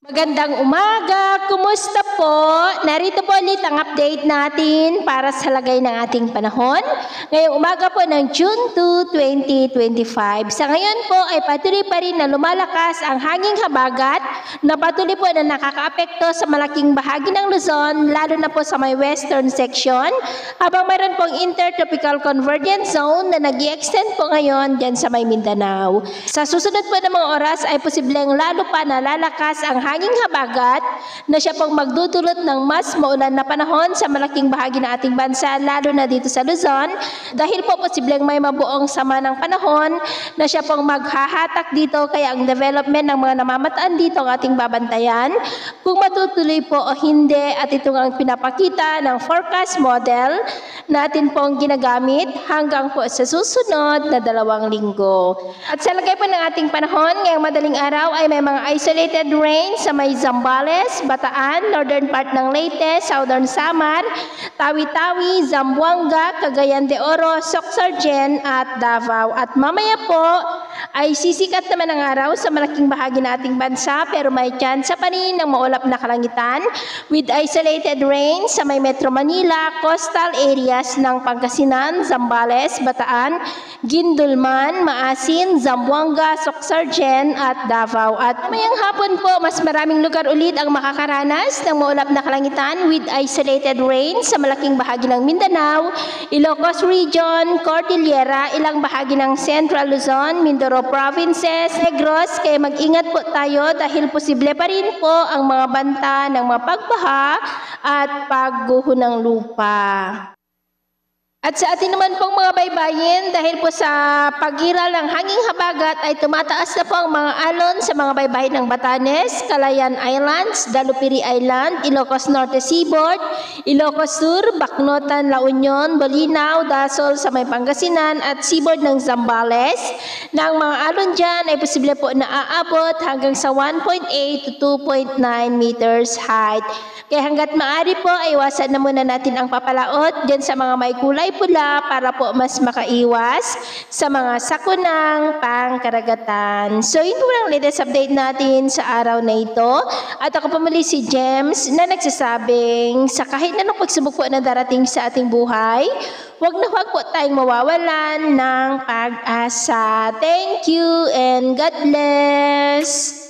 Magandang umaga! Kumusta po? Narito po ulit ang update natin para sa lagay ng ating panahon. Ngayong umaga po ng June 2, 2025. Sa ngayon po ay patuloy pa rin na lumalakas ang hanging habagat na patuloy po na nakakaapekto sa malaking bahagi ng Luzon, lalo na po sa may western section, habang mayroon pong intertropical convergence zone na nag-i-extend po ngayon dyan sa may Mindanao. Sa susunod po ng mga oras ay posibleng lalo pa na lalakas ang hanging habagat na siya pong magdudulot ng mas maulan na panahon sa malaking bahagi ng ating bansa, lalo na dito sa Luzon, dahil po posibleng may mabuong sama ng panahon na siya pong maghahatak dito, kaya ang development ng mga namamataan dito ang ating babantayan kung matutuloy po o hindi, at ito ang pinapakita ng forecast model natin pong ginagamit hanggang po sa susunod na 2 linggo. At sa lagay po ng ating panahon, ngayong madaling araw ay may mga isolated rain sa may Zambales, Bataan, northern part ng Leyte, southern Samar, Tawi-Tawi, Zamboanga, Cagayan de Oro, Soc-Sargen at Davao. At mamaya po ay sisikat naman ang araw sa malaking bahagi ng ating bansa, pero may tsansa pa rin ng maulap na kalangitan with isolated rain sa may Metro Manila, coastal areas ng Pangasinan, Zambales, Bataan, Guindulman, Maasin, Zamboanga, Soc-Sargen at Davao. At mamayang hapon po, mas maraming lugar ulit ang makakaranas ng maulap na kalangitan with isolated rain sa malaking bahagi ng Mindanao, Ilocos Region, Cordillera, ilang bahagi ng Central Luzon, Mindoro Provinces, Negros. Kaya mag-ingat po tayo dahil posible pa rin po ang mga banta ng mga pagbaha at pagguho ng lupa. At sa atin naman pong mga baybayin, dahil po sa pag-iral ng hanging habagat ay tumataas na po ang mga alon sa mga baybayin ng Batanes, Calayan Islands, Dalupiri Island, Ilocos Norte Seaboard, Ilocos Sur, Bacnotan, La Union, Bolinao, Dasol sa may Pangasinan at seaboard ng Zambales. Na ang mga alon dyan ay posible po na aabot hanggang sa 1.8 to 2.9 meters height. Kaya hanggat maaari po ay iwasan na muna natin ang papalaot dyan sa mga may kulay pula para po mas makaiwas sa mga sakunang pangkaragatan. So yun po lang latest update natin sa araw na ito. At ako po muli si James na nagsasabing sa kahit anong pagsubok po na darating sa ating buhay, huwag na huwag po tayong mawawalan ng pag-asa. Thank you and God bless!